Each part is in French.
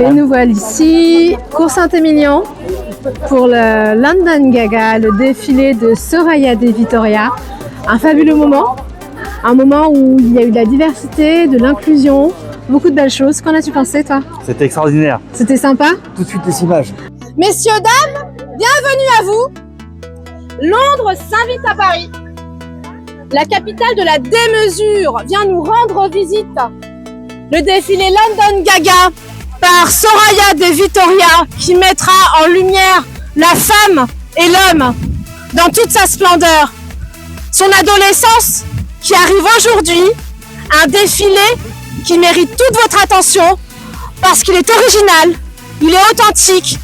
Et nous voilà ici, Cours Saint-Émilion, pour le London Gaga, le défilé de Soraya de Vitoria. Un fabuleux moment, un moment où il y a eu de la diversité, de l'inclusion, beaucoup de belles choses. Qu'en as-tu pensé, toi? C'était extraordinaire. C'était sympa? Tout de suite les images. Messieurs, dames, bienvenue à vous. Londres s'invite à Paris. La capitale de la démesure vient nous rendre visite. Le défilé London Gaga par Soraya de Vitoria qui mettra en lumière la femme et l'homme dans toute sa splendeur. Son adolescence qui arrive aujourd'hui, un défilé qui mérite toute votre attention parce qu'il est original, il est authentique,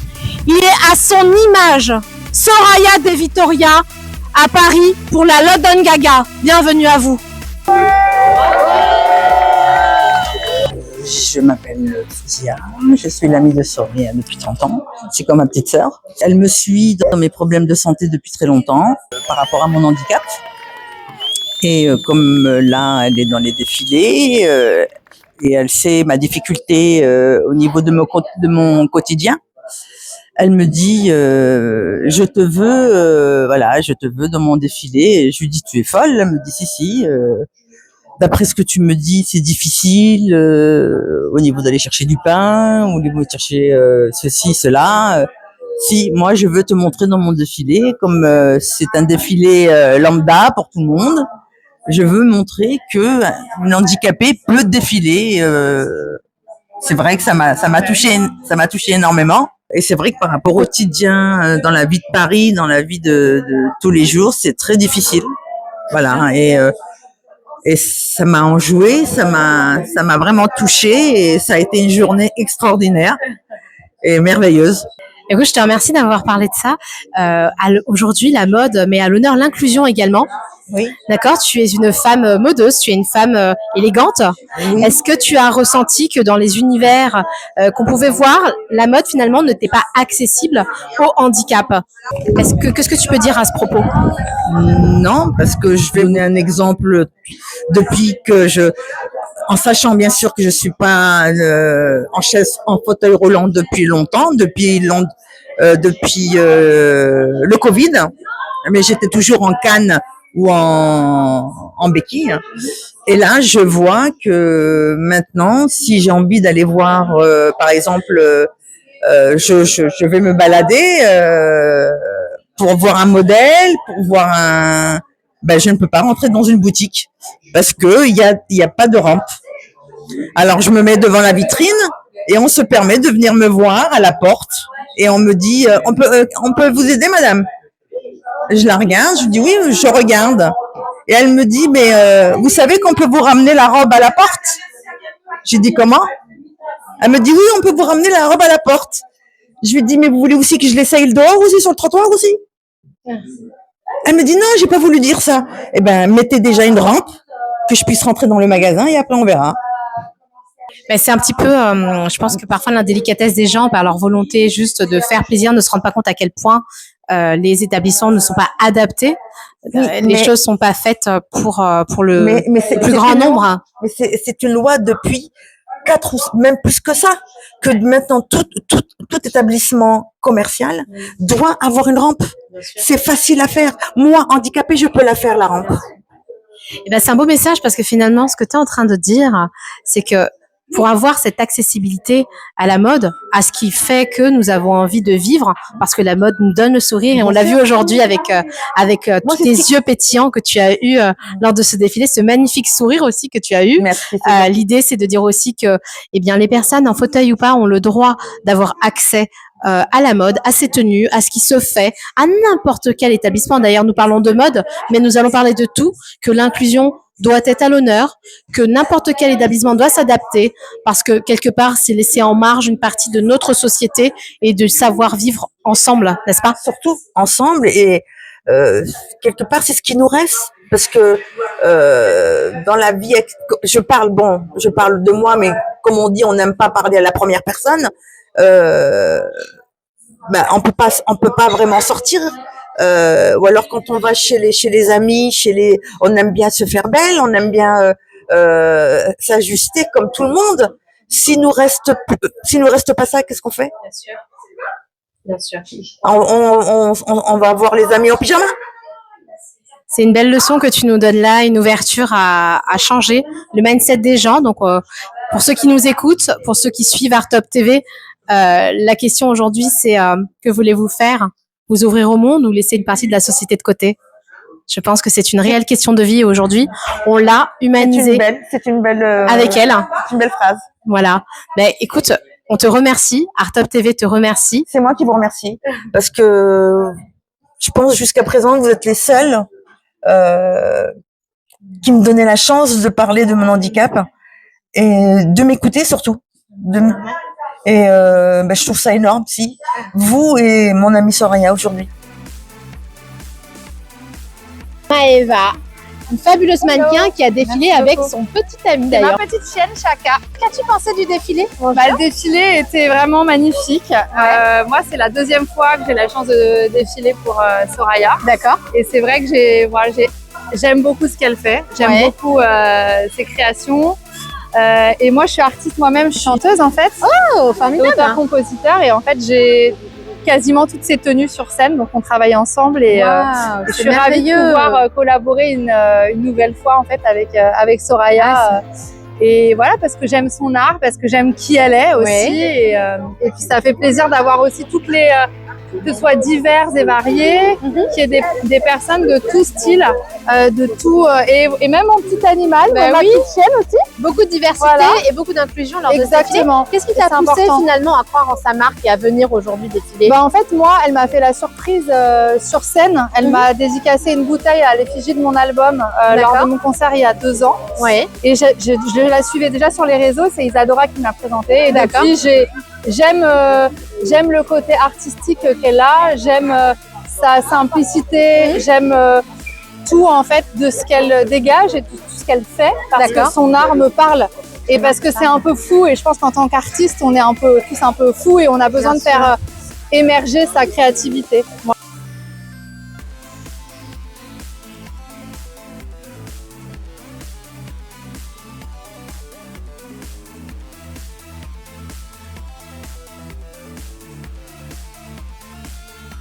il est à son image. Soraya de Vitoria à Paris pour la London Gaga. Bienvenue à vous. Je m'appelle Fousia, je suis l'amie de Soraya depuis 30 ans. C'est comme ma petite sœur. Elle me suit dans mes problèmes de santé depuis très longtemps par rapport à mon handicap. Et comme là, elle est dans les défilés et elle sait ma difficulté au niveau de mon quotidien. Elle me dit, je te veux, voilà, je te veux dans mon défilé. Et je lui dis, tu es folle? Elle me dit, si. D'après ce que tu me dis, c'est difficile au niveau d'aller chercher du pain, au niveau de chercher ceci, cela. Si, moi, je veux te montrer dans mon défilé, comme c'est un défilé lambda pour tout le monde. Je veux montrer que un handicapé peut défiler. C'est vrai que ça m'a touché énormément. Et c'est vrai que par rapport au quotidien, dans la vie de Paris, dans la vie de tous les jours, c'est très difficile. Voilà. Et ça m'a enjoué, ça m'a vraiment touché et ça a été une journée extraordinaire et merveilleuse. Écoute, je te remercie d'avoir parlé de ça. Aujourd'hui, la mode met à l'honneur l'inclusion également. Oui. D'accord, tu es une femme modeuse, tu es une femme élégante. Oui. Est-ce que tu as ressenti que dans les univers qu'on pouvait voir, la mode finalement n'était pas accessible au handicap? Qu'est-ce que tu peux dire à ce propos? Non, parce que je vais donner un exemple depuis que en sachant bien sûr que je suis pas en fauteuil roulant depuis longtemps, depuis le Covid, mais j'étais toujours en canne ou en béquille. Et là, je vois que maintenant, si j'ai envie d'aller voir, par exemple, je vais me balader pour voir un modèle, pour voir je ne peux pas rentrer dans une boutique parce que il y a pas de rampe. Alors, je me mets devant la vitrine et on se permet de venir me voir à la porte et on me dit, on peut vous aider, madame? Je la regarde, je dis oui, je regarde. Et elle me dit, mais vous savez qu'on peut vous ramener la robe à la porte? J'ai dit comment? Elle me dit oui, on peut vous ramener la robe à la porte. Je lui dis, mais vous voulez aussi que je l'essaye dehors aussi, sur le trottoir aussi? Elle me dit non, j'ai pas voulu dire ça. Eh ben, mettez déjà une rampe que je puisse rentrer dans le magasin et après on verra. Ben, c'est un petit peu, je pense que parfois l'indélicatesse des gens, par leur volonté juste de faire plaisir, ne se rendent pas compte à quel point les établissements ne sont pas adaptés. Les choses sont pas faites pour le plus grand nombre. Mais c'est une loi depuis 4 ou même plus que ça, que maintenant tout établissement commercial doit avoir une rampe. C'est facile à faire. Moi, handicapée, je peux la faire, la rampe. Et ben, c'est un beau message parce que finalement, ce que tu es en train de dire, c'est que pour avoir cette accessibilité à la mode, à ce qui fait que nous avons envie de vivre, parce que la mode nous donne le sourire, et on l'a vu aujourd'hui avec tous tes yeux pétillants que tu as eu lors de ce défilé, ce magnifique sourire aussi que tu as eu. Merci. L'idée, c'est de dire aussi que, eh bien, les personnes en fauteuil ou pas ont le droit d'avoir accès à la mode, à ses tenues, à ce qui se fait, à n'importe quel établissement. D'ailleurs, nous parlons de mode, mais nous allons parler de tout, que l'inclusion doit être à l'honneur, que n'importe quel établissement doit s'adapter, parce que quelque part, c'est laisser en marge une partie de notre société et de savoir vivre ensemble, n'est-ce pas? Surtout ensemble et quelque part, c'est ce qui nous reste. Parce que dans la vie, je parle de moi, mais comme on dit, on n'aime pas parler à la première personne. On peut pas vraiment sortir. Ou alors quand on va chez les amis, on aime bien se faire belle, on aime bien s'ajuster comme tout le monde. s'il nous reste pas ça, qu'est-ce qu'on fait? Bien sûr. Bien sûr. On va voir les amis en pyjama. C'est une belle leçon que tu nous donnes là, une ouverture à changer le mindset des gens. Donc, pour ceux qui nous écoutent, pour ceux qui suivent Art Top TV, la question aujourd'hui, c'est que voulez-vous faire? Vous ouvrir au monde ou laisser une partie de la société de côté? Je pense que c'est une réelle question de vie aujourd'hui. On l'a humanisé. C'est une belle avec elle. C'est une belle phrase. Voilà. Ben, écoute, on te remercie. Art Top TV te remercie. C'est moi qui vous remercie parce que je pense jusqu'à présent que vous êtes les seuls qui me donnaient la chance de parler de mon handicap et de m'écouter surtout. Je trouve ça énorme, si vous et mon amie Soraya aujourd'hui. Maëva, une fabuleuse mannequin qui a défilé avec son petit ami d'ailleurs. Ma petite chienne Chaka. Qu'as-tu pensé du défilé? Le défilé était vraiment magnifique. Moi, c'est la deuxième fois que j'ai la chance de défiler pour Soraya. D'accord. Et c'est vrai que j'aime beaucoup ce qu'elle fait. J'aime beaucoup ses créations. Et moi, je suis artiste moi-même, je suis chanteuse en fait. Oh, formidable. Auteur-compositeur. Et en fait, j'ai quasiment toutes ses tenues sur scène. Donc, on travaille ensemble et je suis ravie de pouvoir collaborer une nouvelle fois en fait avec Soraya. Et voilà, parce que j'aime son art, parce que j'aime qui elle est aussi. Et puis, ça fait plaisir d'avoir aussi toutes les... que ce soit divers et variés, qu'il y ait des personnes de tout style, de tout, et même en petit animal, ma petite chienne aussi. Beaucoup de diversité et beaucoup d'inclusion lors de ce défilé. Exactement. Qu'est-ce qui t'a poussé finalement à croire en sa marque et à venir aujourd'hui défiler? En fait, moi, elle m'a fait la surprise sur scène. Elle m'a dédicacé une bouteille à l'effigie de mon album lors de mon concert il y a 2 ans. Ouais. Et je la suivais déjà sur les réseaux, c'est Isadora qui m'a présentée. Et depuis, j'aime le côté artistique qu'elle a, j'aime sa simplicité, j'aime tout en fait de ce qu'elle dégage et tout ce qu'elle fait parce que son art me parle et parce que c'est un peu fou et je pense qu'en tant qu'artiste on est tous un peu fous et on a besoin de faire émerger sa créativité.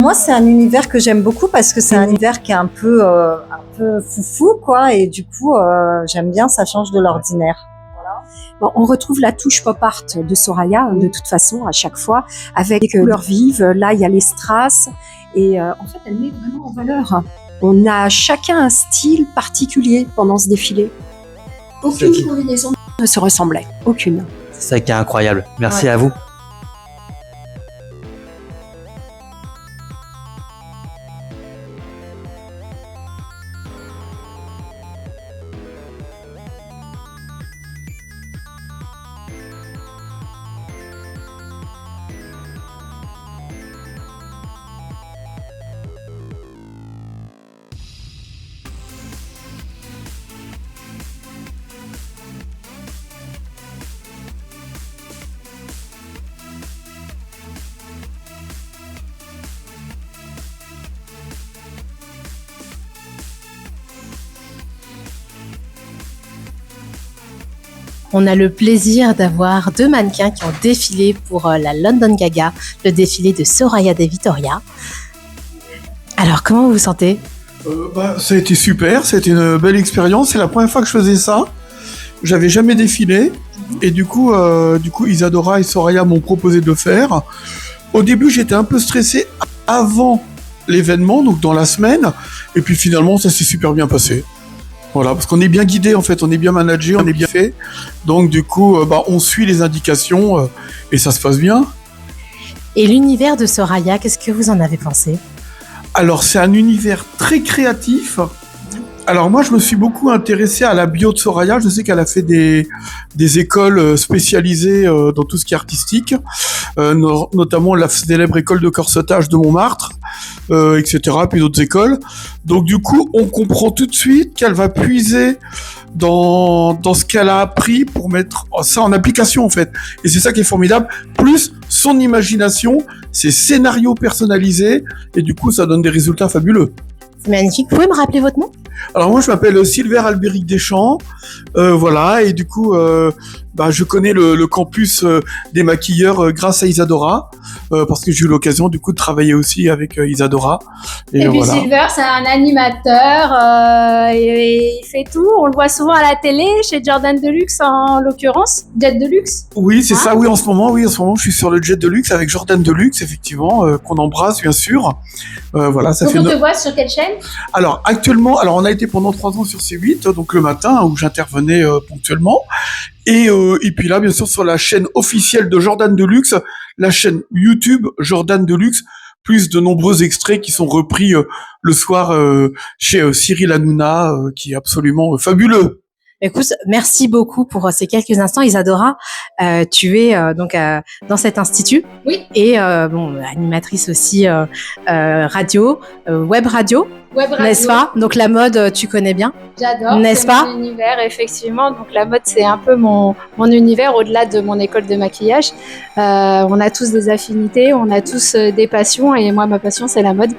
Moi, c'est un univers que j'aime beaucoup parce que c'est un univers qui est un peu foufou, quoi. Et du coup, j'aime bien, ça change de l'ordinaire. Bon, on retrouve la touche pop art de Soraya, de toute façon, à chaque fois, avec des couleurs vives. Là, il y a les strass. Et en fait, elle met vraiment en valeur. On a chacun un style particulier pendant ce défilé. Aucune combinaison ne se ressemblait. Aucune. C'est ça qui est incroyable. Merci à vous. On a le plaisir d'avoir 2 mannequins qui ont défilé pour la London Gaga, le défilé de Soraya de Vitoria. Alors, comment vous vous sentez? Ça a été super, c'était une belle expérience. C'est la première fois que je faisais ça. J'avais jamais défilé. Et du coup, Isadora et Soraya m'ont proposé de le faire. Au début, j'étais un peu stressé avant l'événement, donc dans la semaine. Et puis finalement, ça s'est super bien passé. Voilà, parce qu'on est bien guidé en fait, on est bien managé, on est bien fait. Donc du coup, on suit les indications et ça se passe bien. Et l'univers de Soraya, qu'est-ce que vous en avez pensé? Alors c'est un univers très créatif. Alors moi je me suis beaucoup intéressé à la bio de Soraya. Je sais qu'elle a fait des écoles spécialisées dans tout ce qui est artistique, notamment la célèbre école de corsetage de Montmartre, etc. Puis d'autres écoles. Donc du coup on comprend tout de suite qu'elle va puiser dans ce qu'elle a appris pour mettre ça en application en fait. Et c'est ça qui est formidable. Plus son imagination, ses scénarios personnalisés et du coup ça donne des résultats fabuleux. C'est magnifique. Vous pouvez me rappeler votre nom? Alors moi je m'appelle Silver Albéric Deschamps, voilà, et du coup je connais le campus des maquilleurs grâce à Isadora, parce que j'ai eu l'occasion du coup de travailler aussi avec Isadora. Et puis Silver, c'est un animateur, et il fait tout. On le voit souvent à la télé, chez Jordan Deluxe en l'occurrence, Jet Deluxe. Oui, c'est ça. Oui, en ce moment, je suis sur le Jet Deluxe avec Jordan Deluxe, effectivement, qu'on embrasse bien sûr. Voilà, ça donc fait. On te voit sur quelle chaîne? Alors actuellement, on a été pendant 3 ans sur C8, donc le matin où j'intervenais ponctuellement. Et puis là, bien sûr, sur la chaîne officielle de Jordan Deluxe, la chaîne YouTube Jordan Deluxe, plus de nombreux extraits qui sont repris le soir chez Cyril Hanouna, qui est absolument fabuleux. Écoute, merci beaucoup pour ces quelques instants, Isadora. Tu es donc dans cet institut. Oui. Et animatrice aussi radio, web radio. N'est-ce pas? Donc la mode, tu connais bien. J'adore. N'est-ce pas? Mon univers, effectivement. Donc la mode, c'est un peu mon univers au-delà de mon école de maquillage. On a tous des affinités, on a tous des passions, et moi, ma passion, c'est la mode.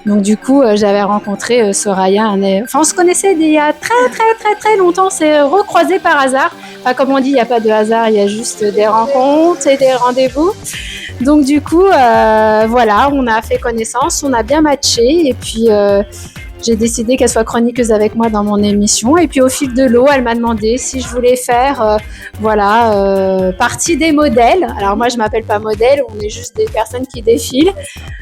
Donc du coup, j'avais rencontré Soraya. On se connaissait il y a très longtemps. C'est recroisé par hasard. Enfin, comme on dit, il n'y a pas de hasard, il y a juste des rencontres et des rendez-vous. Donc du coup, voilà, on a fait connaissance, on a bien matché, et puis j'ai décidé qu'elle soit chroniqueuse avec moi dans mon émission. Et puis au fil de l'eau, elle m'a demandé si je voulais faire partie des modèles. Alors moi, je m'appelle pas modèle, on est juste des personnes qui défilent.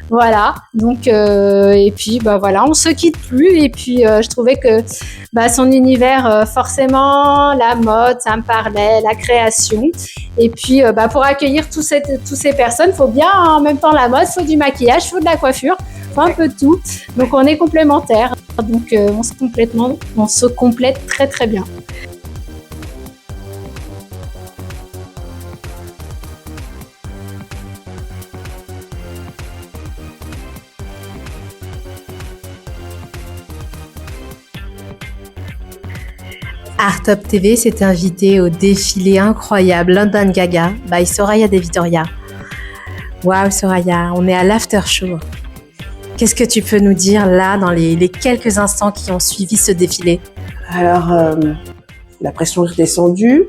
Voilà. Donc et puis voilà, on se quitte plus. Et puis je trouvais que son univers, forcément, la mode, ça me parlait, la création. Et puis pour accueillir toutes ces personnes, faut bien en même temps la mode, faut du maquillage, faut de la coiffure. Un peu de tout, donc on est complémentaires, donc on se complète très bien. Art Top TV s'est invité au défilé incroyable London Gaga by Soraya De Vitoria. Waouh Soraya, on est à l'after show. Qu'est-ce que tu peux nous dire là dans les quelques instants qui ont suivi ce défilé? Alors, la pression est descendue,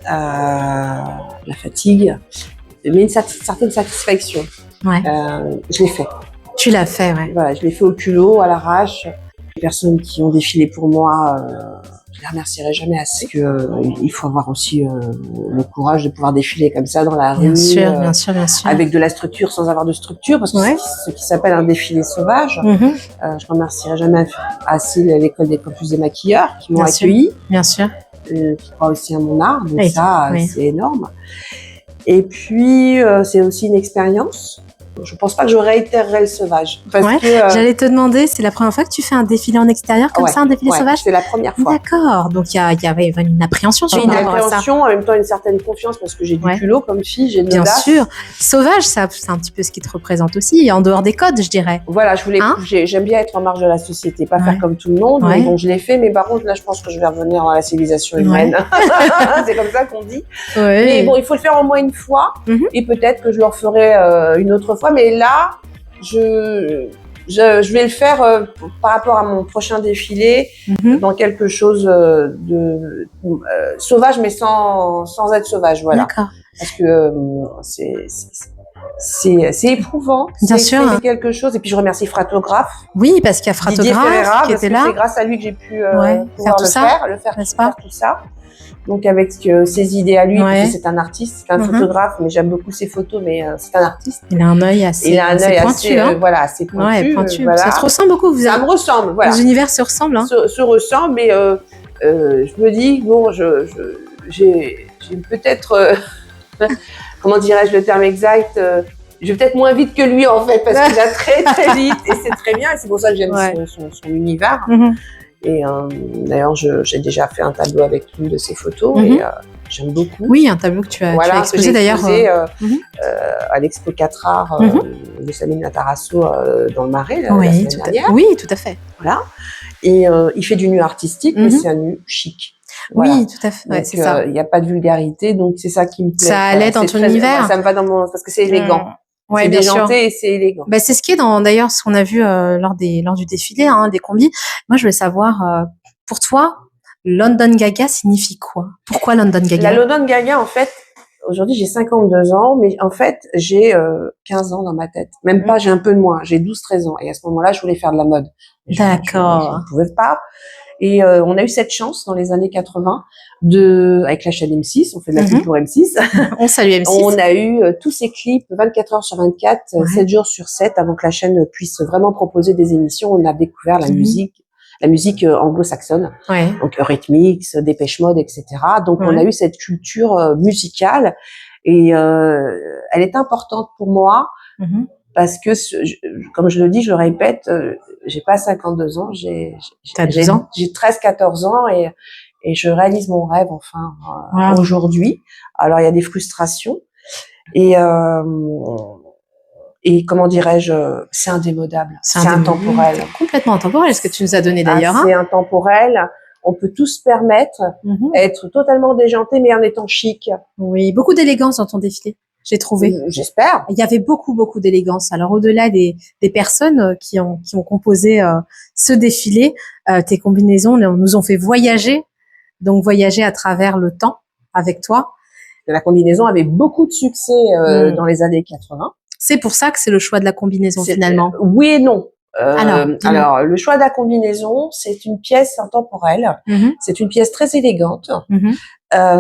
la fatigue, mais une certaine satisfaction. Ouais. Je l'ai fait. Tu l'as fait, ouais. Voilà, je l'ai fait au culot, à l'arrache. Les personnes qui ont défilé pour moi, je les remercierai jamais assez. Parce que il faut avoir aussi le courage de pouvoir défiler comme ça dans la rue. Bien sûr. Avec de la structure sans avoir de structure, parce que c'est ce qui s'appelle un défilé sauvage. Je remercierai jamais assez l'école des campus des maquilleurs qui m'ont accueilli. Bien sûr. Qui croient aussi à mon art, donc c'est énorme. Et puis c'est aussi une expérience. Je pense pas que je réitérerai le sauvage. Parce que, j'allais te demander, c'est la première fois que tu fais un défilé en extérieur comme ça, un défilé sauvage? C'est la première fois. D'accord. Donc il y avait une appréhension. J'ai une appréhension, en même temps une certaine confiance parce que j'ai du culot comme fille, j'ai de l'audace. Bien sûr. Sauvage, c'est un petit peu ce qui te représente aussi, en dehors des codes, je dirais. Voilà, j'aime bien être en marge de la société, pas faire comme tout le monde. Mais bon, je l'ai fait, mais par contre là, je pense que je vais revenir dans la civilisation humaine. C'est comme ça qu'on dit. Mais bon, il faut le faire au moins une fois, et peut-être que je le referai une autre fois. Mais là, je vais le faire par rapport à mon prochain défilé dans quelque chose de sauvage, mais sans être sauvage, voilà. D'accord. Parce que c'est éprouvant. Bien sûr. C'est quelque chose. Et puis je remercie Fratographe. Oui, parce qu'il y a Fratographe qui était là. C'est grâce à lui que j'ai pu faire tout ça, faire tout ça. Donc avec ses idées à lui, parce que c'est un artiste, c'est un photographe, mais j'aime beaucoup ses photos, mais c'est un artiste. Il a un œil assez pointu, assez pointu. Ça se ressemble beaucoup. Ça me ressemble, voilà. Les univers se ressemblent. Se ressemblent, mais je me dis, bon, j'ai peut-être, comment dirais-je le terme exact, je vais peut-être moins vite que lui en fait, parce qu'il va très vite, et c'est très bien, et c'est pour ça que j'aime son univers. Et d'ailleurs, j'ai déjà fait un tableau avec une de ses photos et j'aime beaucoup. Oui, un tableau que tu as exposé d'ailleurs. À l'Expo 4 Arts de Sabine Latarasso dans le Marais la semaine dernière. Oui, tout à fait. Voilà. Et il fait du nu artistique, mais c'est un nu chic. Voilà. Oui, tout à fait. Ouais, c'est ça. Il n'y a pas de vulgarité, donc c'est ça qui me plaît. Ça allait dans ton univers. Ça me va parce que c'est élégant. Ouais, c'est bien sûr. déjanté et c'est élégant. Bah, c'est ce qui est d'ailleurs ce qu'on a vu lors du défilé, des combis. Moi, je voulais savoir, pour toi, London Gaga signifie quoi? Pourquoi London Gaga? La London Gaga, en fait, aujourd'hui j'ai 52 ans, mais en fait j'ai 15 ans dans ma tête. Même pas, j'ai un peu de moins, j'ai 12-13 ans. Et à ce moment-là, je voulais faire de la mode. D'accord. Je ne pouvais pas. Et on a eu cette chance dans les années 80 avec la chaîne M6, on fait de la pub pour M6. On salue M6. On a eu tous ces clips 24 heures sur 24, 7 jours sur 7, avant que la chaîne puisse vraiment proposer des émissions. On a découvert la musique anglo-saxonne, donc Eurythmics, Dépêche Mode, etc. Donc on a eu cette culture musicale et elle est importante pour moi parce que, comme je le dis, je le répète, j'ai pas 52 ans, j'ai 13-14 ans et je réalise mon rêve enfin aujourd'hui. Alors il y a des frustrations et comment dirais-je, c'est indémodable, c'est intemporel. Complètement intemporel, ce que tu nous as donné d'ailleurs. C'est intemporel. On peut tous se permettre être totalement déjanté, mais en étant chic. Oui, beaucoup d'élégance dans ton défilé, j'ai trouvé. J'espère. Il y avait beaucoup d'élégance. Alors au-delà des personnes qui ont composé ce défilé, tes combinaisons nous ont fait voyager, donc voyager à travers le temps avec toi. La combinaison avait beaucoup de succès dans les années 80. C'est pour ça que c'est le choix de la combinaison finalement. Oui et non. Alors, le choix de la combinaison, c'est une pièce intemporelle. C'est une pièce très élégante.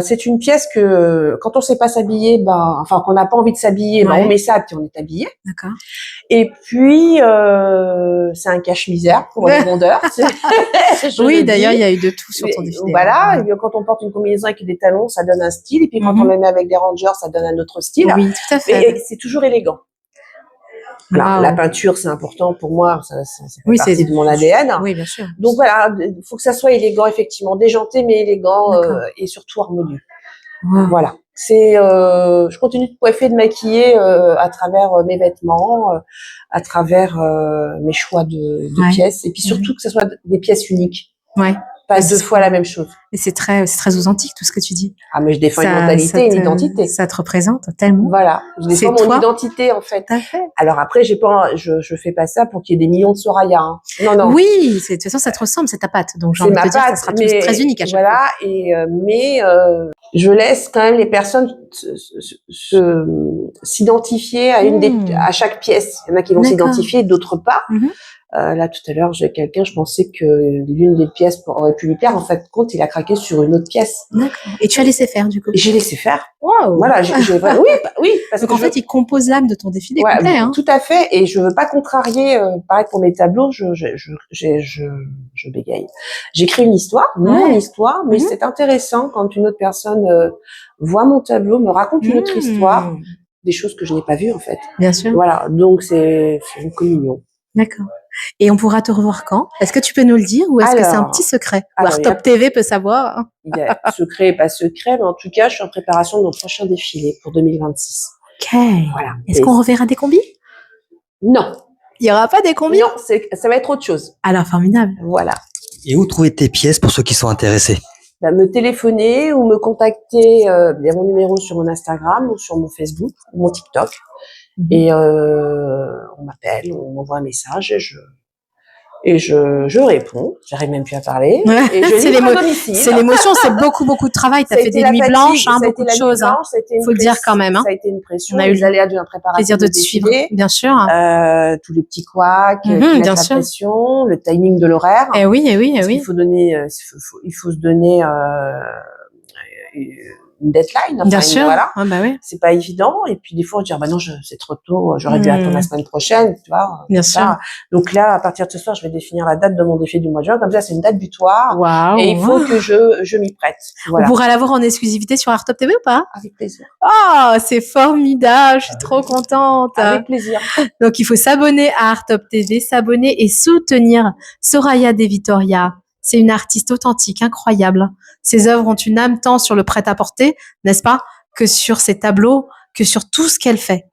C'est une pièce que, quand on sait pas s'habiller, qu'on n'a pas envie de s'habiller, on met ça puis on est habillé. D'accord. Et puis, c'est un cache-misère pour les vendeurs. Oui, d'ailleurs, il y a eu de tout sur ton défilé. Voilà. Et quand on porte une combinaison avec des talons, ça donne un style. Et puis, quand on le met avec des rangers, ça donne un autre style. Oui, tout à fait. Et c'est toujours élégant. La peinture, c'est important pour moi, ça fait partie de mon ADN. Oui, bien sûr. Donc voilà, il faut que ça soit élégant, effectivement, déjanté mais élégant et surtout harmonieux. Voilà. Je continue de coiffer, de maquiller à travers mes vêtements, à travers mes choix de pièces, et puis surtout que ce soit des pièces uniques. Pas deux fois la même chose. Et c'est très authentique tout ce que tu dis. Ah, mais je défends une mentalité, une identité. Ça te représente tellement. Voilà, je défends mon identité en fait. Alors après, je fais pas ça pour qu'il y ait des millions de Soraya. Hein. Non. Oui, de toute façon, ça te ressemble, c'est ta patte. Donc j'ai envie de te dire, ça sera très unique à chaque fois. Mais je laisse quand même les personnes s'identifier à chaque pièce. Il y en a qui vont s'identifier, d'autres pas. Là, tout à l'heure, j'ai quelqu'un, je pensais que l'une des pièces aurait pu lui plaire. En fait, compte, il a craqué sur une autre pièce. D'accord. Et tu as laissé faire, du coup? J'ai laissé faire. Waouh. Voilà, oui. Parce donc, en fait, il compose l'âme de ton défilé complet, hein. Tout à fait. Et je veux pas contrarier, pareil pour mes tableaux, je bégaye. J'écris une histoire, mon histoire, mais c'est intéressant quand une autre personne voit mon tableau, me raconte une autre histoire, des choses que je n'ai pas vues, en fait. Bien sûr. Voilà. Donc, c'est une communion. D'accord. Et on pourra te revoir quand? Est-ce que tu peux nous le dire ou est-ce que c'est un petit secret? Ou Top TV peut savoir? Il y a secret et pas secret, mais en tout cas, je suis en préparation de mon prochain défilé pour 2026. Ok. Voilà. Est-ce qu'on reverra des combis? Non. Il y aura pas des combis? Non, ça va être autre chose. Alors, formidable. Voilà. Et où trouver tes pièces pour ceux qui sont intéressés? Me téléphoner ou me contacter. Il y a mon numéro sur mon Instagram ou sur mon Facebook ou mon TikTok. Et on m'appelle, on m'envoie un message et je réponds. J'arrive même plus à parler. Et je livre à domicile. C'est l'émotion, c'est beaucoup de travail. T'as fait des nuits blanches, beaucoup de choses. Faut le dire quand même. Ça a été une pression. On a eu les aléas de la préparation. Plaisir de te suivre, bien sûr. Tous les petits couacs, la pression, le timing de l'horaire. Eh oui. Il faut se donner une deadline. Bien sûr. Voilà. Ah bah oui. C'est pas évident. Et puis des fois on se dit non, c'est trop tôt. J'aurais dû attendre la semaine prochaine, tu vois. Bien sûr. Donc là, à partir de ce soir, je vais définir la date de mon défilé du mois de juin. Comme ça, c'est une date butoir. Waouh. Et il faut que je m'y prête. Voilà. On pourra l'avoir en exclusivité sur Art Top TV ou pas? Avec plaisir. Oh, c'est formidable. Je suis trop contente. Avec plaisir. Donc il faut s'abonner à Art Top TV, s'abonner et soutenir Soraya De Vitoria. C'est une artiste authentique, incroyable. Ses œuvres ont une âme tant sur le prêt-à-porter, n'est-ce pas, que sur ses tableaux, que sur tout ce qu'elle fait.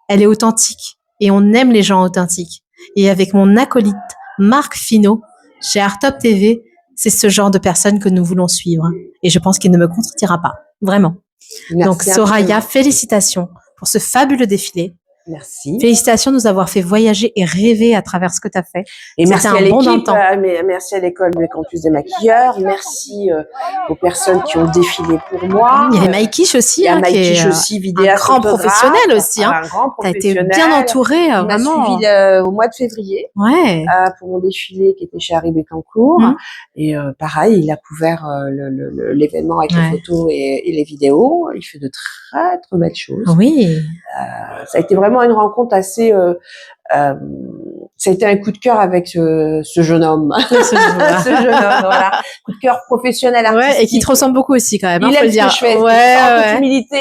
Elle est authentique et on aime les gens authentiques. Et avec mon acolyte, Marc Finot, chez Art Top TV, c'est ce genre de personne que nous voulons suivre. Et je pense qu'il ne me contredira pas. Vraiment. Merci. Donc, Soraya, félicitations pour ce fabuleux défilé. Merci. Félicitations de nous avoir fait voyager et rêver à travers ce que tu as fait. Et merci à bon l'équipe, merci à l'école du campus des maquilleurs, merci aux personnes qui ont défilé pour moi. Il y a Maïkish aussi, il y a Maïkish qui est aussi vidéaste, un grand professionnel aussi. Un grand professionnel. T'as été bien entouré, il vraiment. m'a suivi au mois de février pour mon défilé qui était chez Harry Bétancourt. Et pareil, il a couvert l'événement avec les photos et les vidéos. Il fait de très très belles choses. Oui. Ça a été vraiment une rencontre assez ça a été un coup de cœur avec ce jeune homme. ce jeune homme, voilà. Coup de cœur professionnel, artistique. Ouais, et qui te ressemble beaucoup aussi, quand même. Il aime ce que je fais. En toute humilité.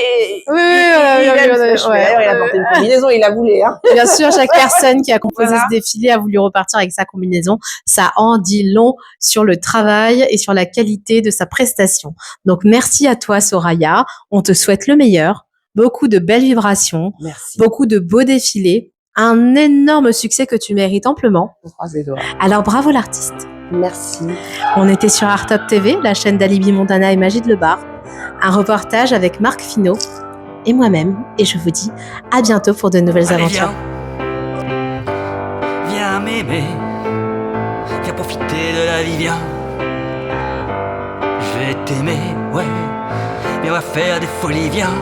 Oui, il aime ce que je fais. Il a porté une combinaison, il a voulu, hein. Bien sûr, chaque personne qui a composé ce défilé a voulu repartir avec sa combinaison. Ça en dit long sur le travail et sur la qualité de sa prestation. Donc, merci à toi, Soraya. On te souhaite le meilleur. Beaucoup de belles vibrations. Merci. Beaucoup de beaux défilés. Un énorme succès que tu mérites amplement. On croise les doigts. Alors, bravo l'artiste. Merci. On était sur Art Top TV, la chaîne d'Alibi Montana et Magid Lebar. Un reportage avec Marc Finot et moi-même. Et je vous dis à bientôt pour de nouvelles aventures. Viens m'aimer. Viens profiter de la vie, viens. Je vais t'aimer, ouais. Viens, on va faire des folies, viens.